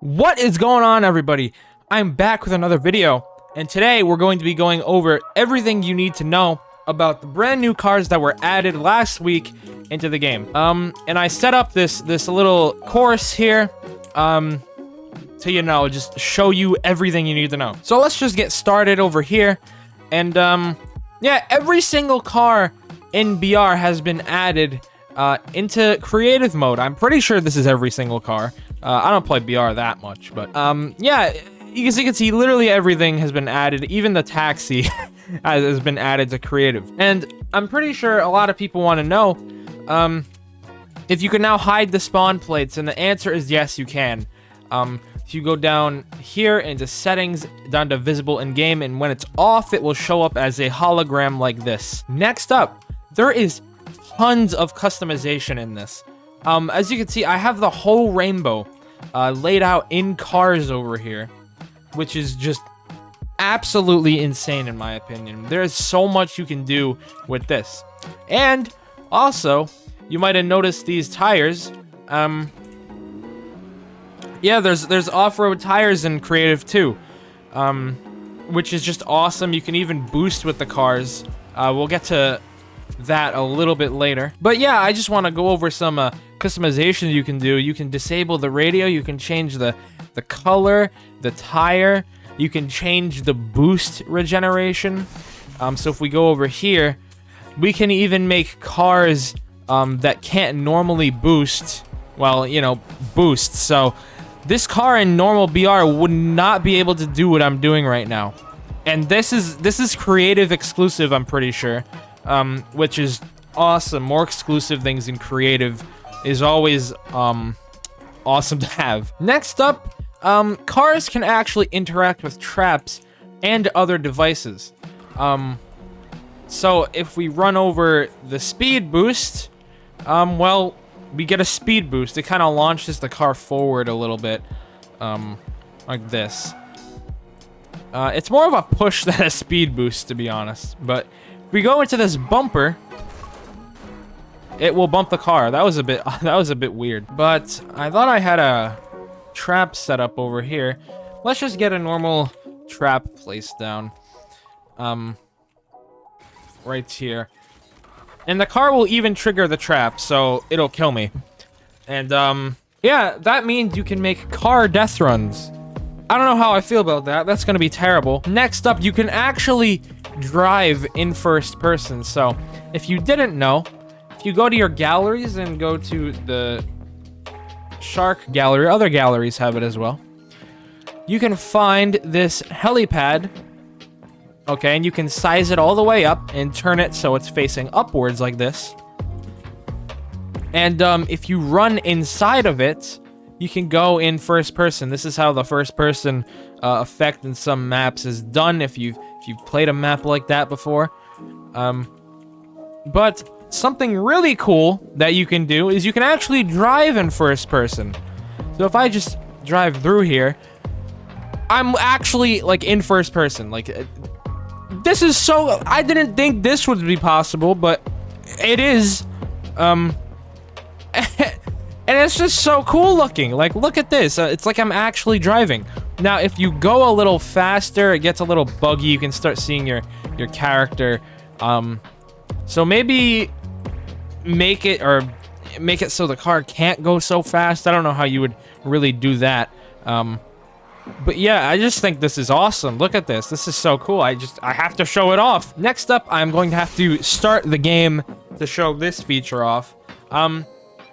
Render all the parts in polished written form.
What is going on, everybody? I'm back with another video, and today we're going to be going over everything you need to know about the brand new cars that were added last week into the game. And I set up this little course here, to, just show you everything you need to know. So let's just get started over here, and, yeah, every single car in BR has been added, into creative mode. I'm pretty sure this is every single car. I don't play BR that much, but, yeah, you can see literally everything has been added. Even the taxi has been added to creative. And I'm pretty sure a lot of people want to know, if you can now hide the spawn plates, and the answer is yes, you can. If you go down here into settings, down to visible in game, and when it's off, it will show up as a hologram like this. Next up, there is tons of customization in this. As you can see, I have the whole rainbow laid out in cars over here, which is just absolutely insane in my opinion. There is so much you can do with this. And also, you might have noticed these tires. Yeah, there's off-road tires in creative too, which is just awesome. You can even boost with the cars. We'll get to that a little bit later. But yeah, I just want to go over some customization you can do. You can disable the radio, you can change the color, the tire, you can change the boost regeneration. So if we go over here, we can even make cars that can't normally boost, well, boost. So this car in normal BR would not be able to do what I'm doing right now. And this is creative exclusive, I'm pretty sure. Which is awesome. More exclusive things in creative is always awesome to have. Next up, cars can actually interact with traps and other devices. So if we run over the speed boost, well, we get a speed boost. It kind of launches the car forward a little bit, like this. It's more of a push than a speed boost, to be honest. But if we go into this bumper, it will bump the car. That was a bit weird. But I thought I had a trap set up over here. Let's just get a normal trap placed down. Right here. And the car will even trigger the trap, so it'll kill me. And, yeah, that means you can make car death runs. I don't know how I feel about that. That's gonna be terrible. Next up, you can actually drive in first person. So, if you didn't know, if you go to your galleries and go to the Shark Gallery, other galleries have it as well, you can find this helipad. Okay, and you can size it all the way up and turn it so it's facing upwards like this. And if you run inside of it, you can go in first person. This is how the first person effect in some maps is done, if you've played a map like that before. But something really cool that you can do is you can actually drive in first person. So if I just drive through here, I'm actually like in first person. Like, this is so, I didn't think this would be possible, but it is. And it's just so cool looking. Like, look at this. It's like I'm actually driving. Now, if you go a little faster, it gets a little buggy. You can start seeing your character. So maybe make it so the car can't go so fast. I don't know how you would really do that. But yeah, I just think this is awesome. Look at this. This is so cool. I have to show it off. Next up, I'm going to have to start the game to show this feature off.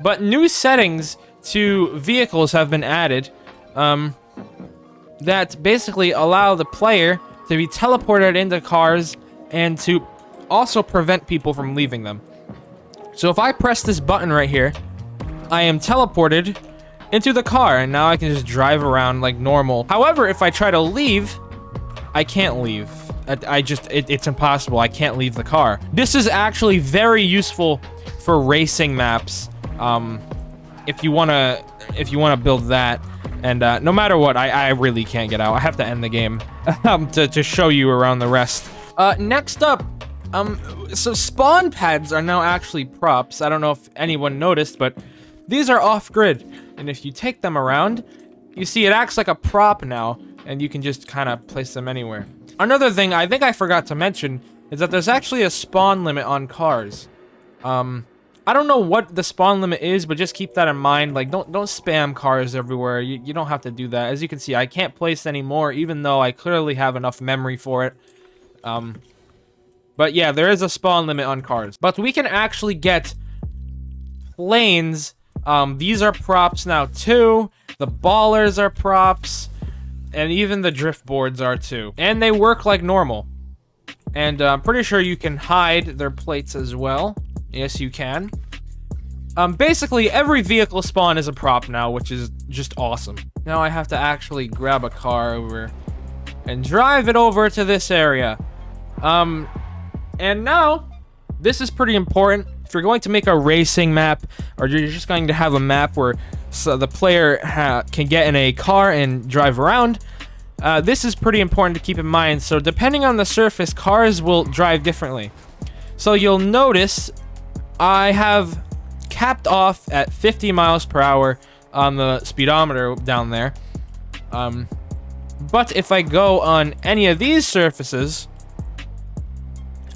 But new settings to vehicles have been added, that basically allow the player to be teleported into cars and to also prevent people from leaving them. So if I press this button right here, I am teleported into the car, and now I can just drive around like normal. However, if I try to leave, I can't leave. It's impossible. I can't leave the car. This is actually very useful for racing maps. If you wanna build that, and no matter what, I really can't get out. I have to end the game to show you around the rest. Next up, so spawn pads are now actually props. I don't know if anyone noticed, but these are off-grid, and if you take them around, you see it acts like a prop now, and you can just kind of place them anywhere. Another thing I think I forgot to mention is that there's actually a spawn limit on cars. I don't know what the spawn limit is, but just keep that in mind. Like, don't spam cars everywhere. You don't have to do that. As you can see, I can't place any more, even though I clearly have enough memory for it. But yeah, there is a spawn limit on cars. But we can actually get planes. These are props now too. The ballers are props. And even the drift boards are too. And they work like normal. And I'm pretty sure you can hide their plates as well. Yes, you can. Basically, every vehicle spawn is a prop now, which is just awesome. Now I have to actually grab a car over and drive it over to this area. And now, this is pretty important. If you're going to make a racing map, or you're just going to have a map where the player can get in a car and drive around, this is pretty important to keep in mind. So depending on the surface, cars will drive differently. So you'll notice I have capped off at 50 miles per hour on the speedometer down there. But if I go on any of these surfaces,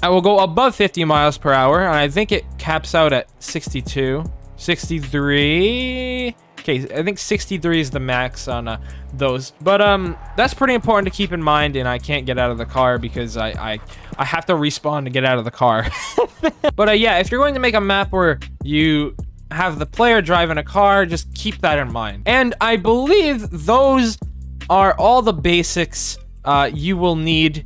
I will go above 50 miles per hour, and I think it caps out at 62, 63. Okay, I think 63 is the max on those. But that's pretty important to keep in mind, and I can't get out of the car because I have to respawn to get out of the car. But yeah, if you're going to make a map where you have the player driving a car, just keep that in mind. And I believe those are all the basics you will need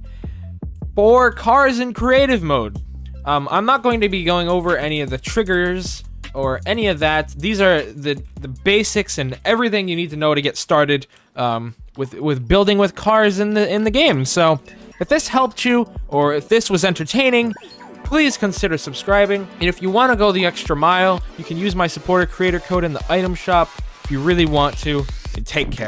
for cars in creative mode. I'm not going to be going over any of the triggers or any of that. These are the basics and everything you need to know to get started with building with cars in the game. So if this helped you, or if this was entertaining, please consider subscribing. And if you want to go the extra mile, you can use my supporter creator code in the item shop if you really want to. And take care.